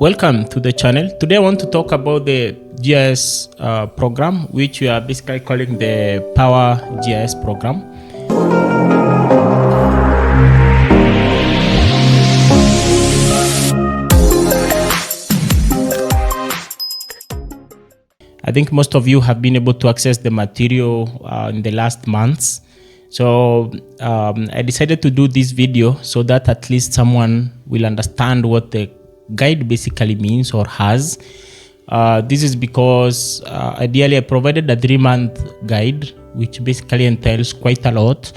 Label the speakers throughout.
Speaker 1: Welcome to the channel. Today I want to talk about the GIS program, which we are basically calling the Power GIS program. I think most of you have been able to access the material in the last months. So I decided to do this video so that at least someone will understand what the guide basically means or has. This is because ideally I provided a 3-month guide, which basically entails quite a lot.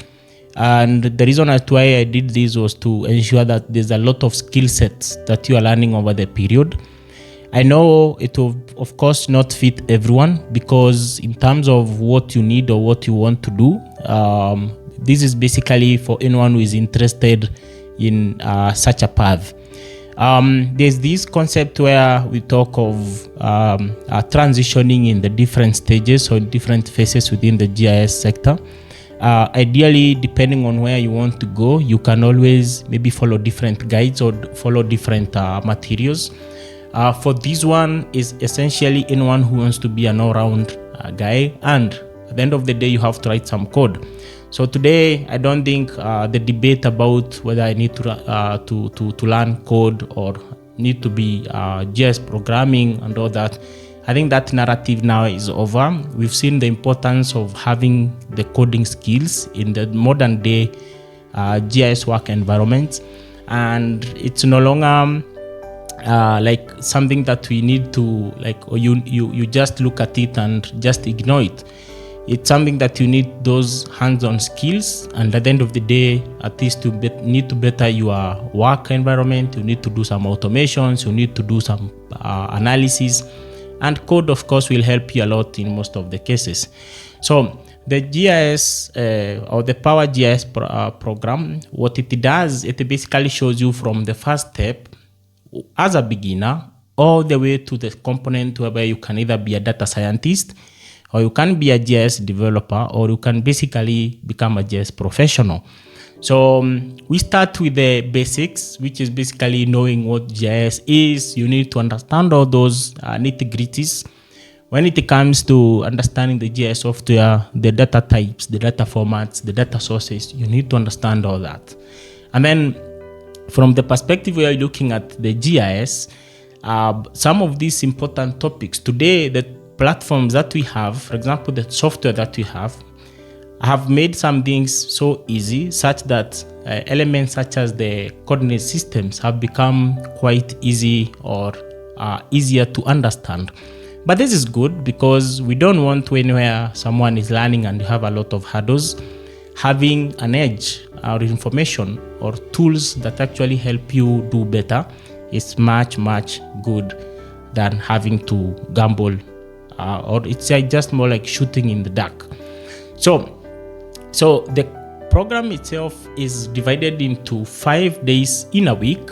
Speaker 1: And the reason as to why I did this was to ensure that there's a lot of skill sets that you are learning over the period. I know it will, of course, not fit everyone, because in terms of what you need or what you want to do, this is basically for anyone who is interested in such a path. There's this concept where we talk of transitioning in the different stages or different phases within the GIS sector. Ideally, depending on where you want to go, you can always maybe follow different guides or follow different materials. For this one is essentially anyone who wants to be an all-round guy, and at the end of the day you have to write some code. So today I don't think the debate about whether I need to learn code or need to be GIS programming and all that, I think that narrative now is over. We've seen the importance of having the coding skills in the modern day GIS work environment, and it's no longer like something that we need to or you just look at it and just ignore it. It's something that you need those hands-on skills, and at the end of the day, at least you need to better your work environment. You need to do some automations, you need to do some analysis, and code of course will help you a lot in most of the cases. So the GIS or the Power GIS program, what it does, it basically shows you from the first step as a beginner all the way to the component whereby you can either be a data scientist, or you can be a GIS developer, or you can basically become a GIS professional. So we start with the basics, which is basically knowing what GIS is. You need to understand all those nitty-gritties. When it comes to understanding the GIS software, the data types, the data formats, the data sources, you need to understand all that. And then from the perspective where you're looking at the GIS, some of these important topics today, the platforms that we have, for example, the software that we have made some things so easy such that elements such as the coordinate systems have become quite easy or easier to understand. But this is good because we don't want where someone is learning and you have a lot of hurdles. Having an edge or information or tools that actually help you do better is much good than having to gamble, or it's just more like shooting in the dark. So the program itself is divided into 5 days in a week,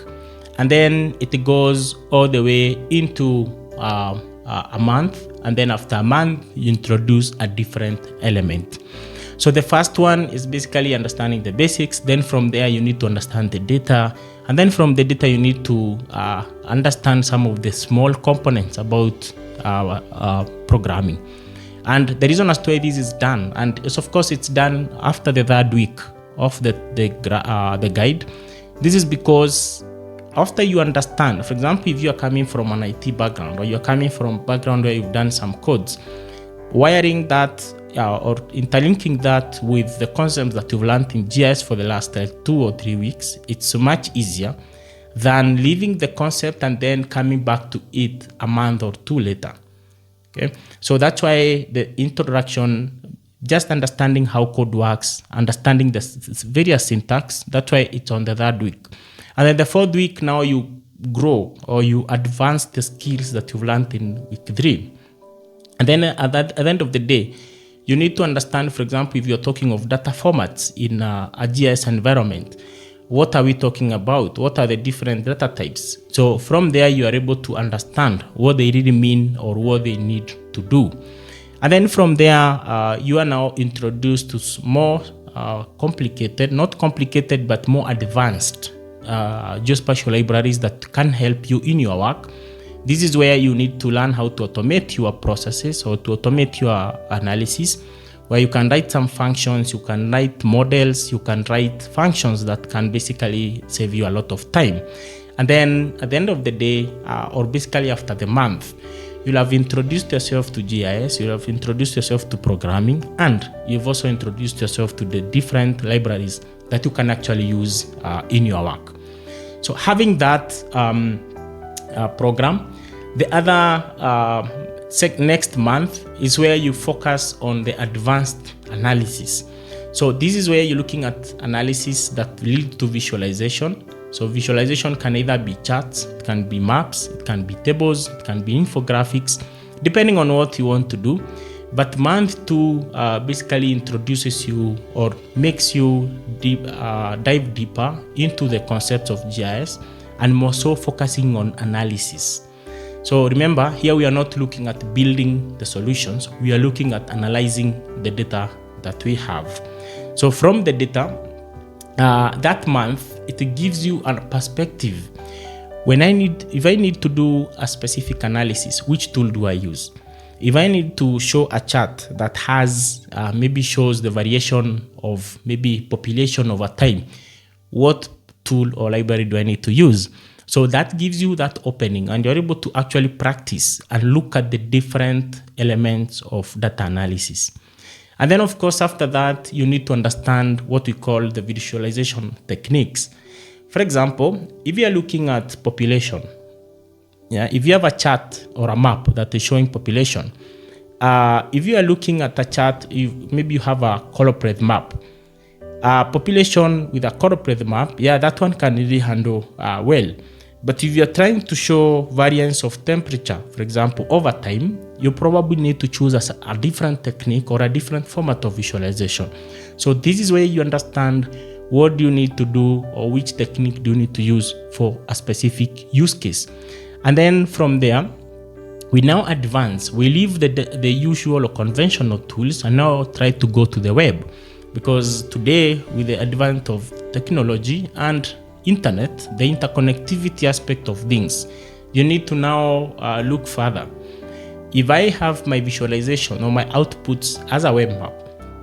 Speaker 1: and then it goes all the way into a month, and then after a month you introduce a different element. So the first one is basically understanding the basics. Then from there you need to understand the data, and then from the data you need to understand some of the small components about programming. And the reason as to why this is done, and of course it's done after the 3rd week of the guide. This is because after you understand, for example, if you are coming from an IT background, or you're coming from a background where you've done some codes, wiring that or interlinking that with the concepts that you've learned in GIS for the last 2 or 3 weeks, it's much easier than leaving the concept and then coming back to it a month or 2 later. Okay, so that's why the introduction, just understanding how code works, understanding the various syntax, that's why it's on the 3rd week. And then the 4th week, now you grow or you advance the skills that you've learned in week 3. And then at the end of the day, you need to understand, for example, if you're talking of data formats in a GIS environment, what are we talking about? What are the different data types? So from there, you are able to understand what they really mean or what they need to do. And then from there, you are now introduced to more complicated, not complicated, but more advanced geospatial libraries that can help you in your work. This is where you need to learn how to automate your processes or to automate your analysis, where you can write some functions, you can write models, you can write functions that can basically save you a lot of time. And then at the end of the day, or basically after the month, you'll have introduced yourself to GIS, you'll have introduced yourself to programming, and you've also introduced yourself to the different libraries that you can actually use in your work. So having that program, the other next month is where you focus on the advanced analysis. So this is where you're looking at analysis that lead to visualization. So visualization can either be charts, it can be maps, it can be tables, it can be infographics, depending on what you want to do. But month 2 basically introduces you or makes you dive deeper into the concepts of GIS and more so focusing on analysis. So remember, here we are not looking at building the solutions, we are looking at analyzing the data that we have. So from the data, that month, it gives you a perspective. If I need to do a specific analysis, which tool do I use? If I need to show a chart that has maybe shows the variation of maybe population over time, what tool or library do I need to use? So that gives you that opening, and you're able to actually practice and look at the different elements of data analysis. And then, of course, after that, you need to understand what we call the visualization techniques. For example, if you are looking at population, if you have a chart or a map that is showing population, if you are looking at a chart, maybe you have a color breadth map. Population with a color breadth map, that one can really handle well. But if you're trying to show variance of temperature, for example, over time, you probably need to choose a different technique or a different format of visualization. So this is where you understand what do you need to do or which technique do you need to use for a specific use case. And then from there, we now advance. We leave the usual or conventional tools and now try to go to the web. Because today, with the advent of technology and internet, the interconnectivity aspect of things, you need to now look further. If I have my visualization or my outputs as a web map,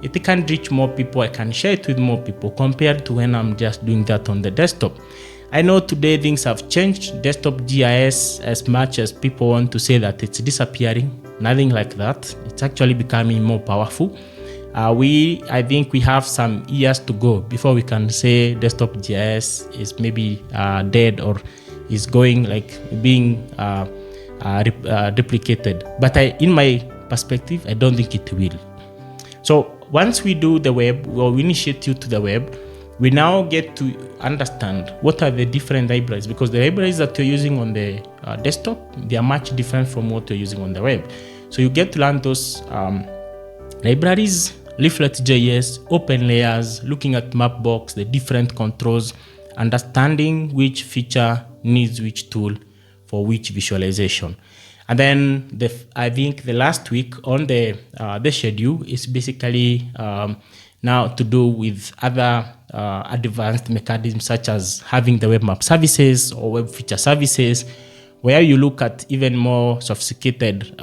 Speaker 1: it can reach more people, I can share it with more people compared to when I'm just doing that on the desktop. I know today things have changed. Desktop GIS, as much as people want to say that it's disappearing, nothing like that. It's actually becoming more powerful. I think we have some years to go before we can say desktop GIS is maybe dead or is going like being replicated. But in my perspective, I don't think it will. So once we do the web, or we initiate you to the web, we now get to understand what are the different libraries, because the libraries that you're using on the desktop, they are much different from what you're using on the web. So you get to learn those libraries, Leaflet.js, open layers, looking at Mapbox, the different controls, understanding which feature needs which tool for which visualization. And then I think the last week on the schedule is basically now to do with other advanced mechanisms such as having the web map services or web feature services, where you look at even more sophisticated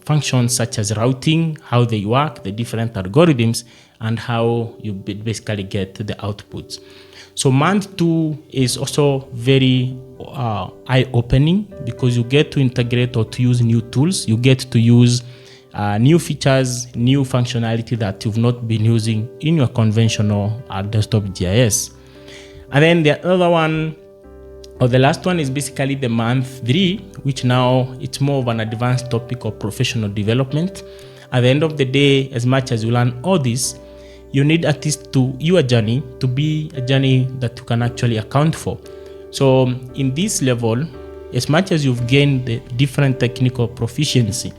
Speaker 1: functions such as routing, how they work, the different algorithms, and how you basically get the outputs. So month 2 is also very eye-opening, because you get to integrate or to use new tools. You get to use new features, new functionality that you've not been using in your conventional desktop GIS. And then the other one, or the last one, is basically the month 3, which now it's more of an advanced topic of professional development. At the end of the day, as much as you learn all this, you need at least your journey to be a journey that you can actually account for. So in this level, as much as you've gained the different technical proficiency,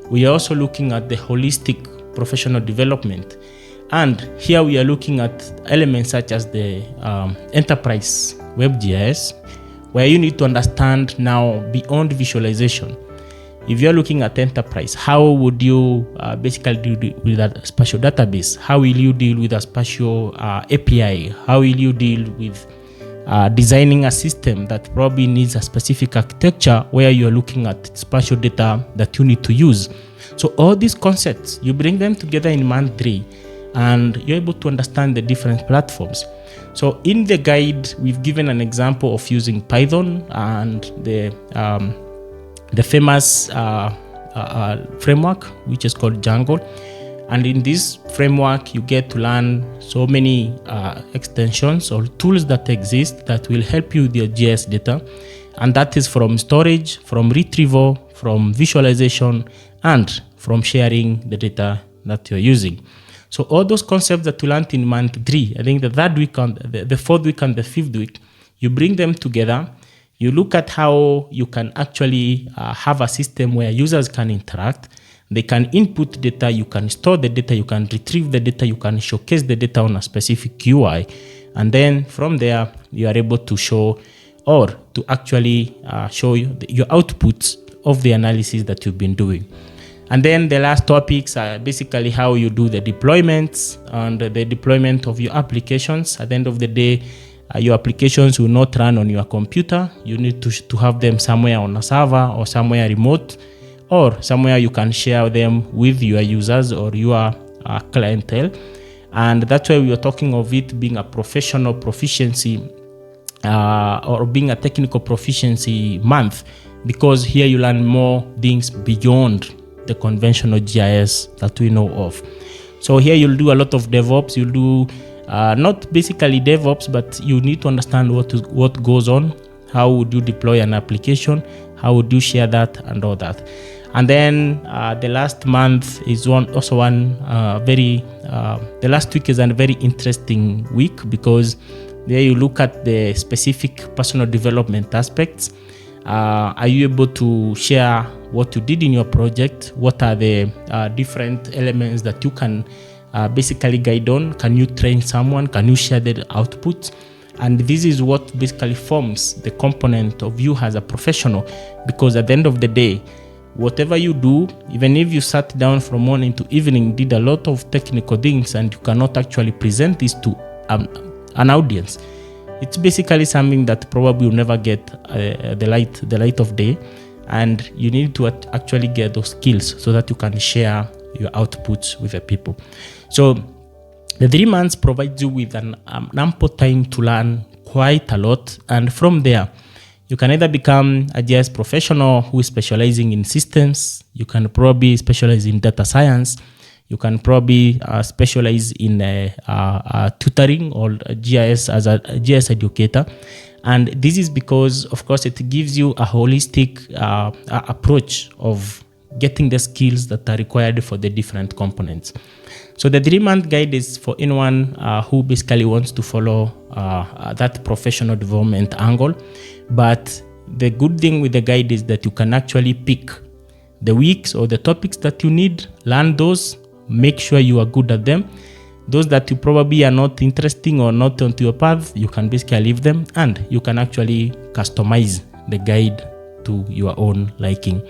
Speaker 1: we are also looking at the holistic professional development. And here we are looking at elements such as the enterprise WebGIS, where you need to understand now beyond visualization. If you're looking at enterprise, how would you basically deal with a spatial database? How will you deal with a spatial API? How will you deal with designing a system that probably needs a specific architecture where you're looking at spatial data that you need to use. So all these concepts, you bring them together in month 3 and you're able to understand the different platforms. So in the guide, we've given an example of using Python and the famous framework, which is called Django. And in this framework, you get to learn so many extensions or tools that exist that will help you with your GIS data. And that is from storage, from retrieval, from visualization, and from sharing the data that you're using. So all those concepts that you learned in month 3, I think the third week, the fourth week and the fifth week, you bring them together. You look at how you can actually have a system where users can interact. They can input data, you can store the data, you can retrieve the data, you can showcase the data on a specific UI. And then from there, you are able to show or to actually show you your outputs of the analysis that you've been doing. And then the last topics are basically how you do the deployments and the deployment of your applications. At the end of the day, your applications will not run on your computer. You need to have them somewhere on a server or somewhere remote, or somewhere you can share them with your users or your clientele. And that's why we are talking of it being a professional proficiency or being a technical proficiency month, because here you learn more things beyond the conventional GIS that we know of. So here you'll do a lot of DevOps. You'll do not basically DevOps, but you need to understand what goes on. How would you deploy an application? How would you share that and all that? And then the last month is the last week is a very interesting week, because there you look at the specific personal development aspects. Are you able to share what you did in your project? What are the different elements that you can basically guide on? Can you train someone? Can you share the outputs? And this is what basically forms the component of you as a professional, because at the end of the day, whatever you do, even if you sat down from morning to evening, did a lot of technical things, and you cannot actually present this to an audience, it's basically something that probably will never get the light of day. And you need to actually get those skills so that you can share your outputs with the people. So the 3 months provides you with an ample time to learn quite a lot. And from there, you can either become a GIS professional who is specializing in systems. You can probably specialize in data science. You can probably specialize in tutoring or GIS as a GIS educator. And this is because, of course, it gives you a holistic approach of getting the skills that are required for the different components. So the 3-month guide is for anyone who basically wants to follow that professional development angle. But the good thing with the guide is that you can actually pick the weeks or the topics that you need, learn those, make sure you are good at them. Those that you probably are not interesting or not onto your path, you can basically leave them, and you can actually customize the guide to your own liking.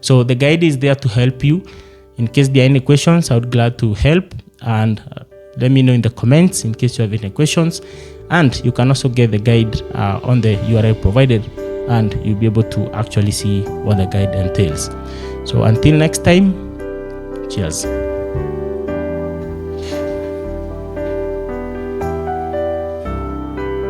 Speaker 1: So the guide is there to help you. In case there are any questions, I would be glad to help, and let me know in the comments in case you have any questions. And you can also get the guide on the URL provided, and you'll be able to actually see what the guide entails. So until next time, cheers.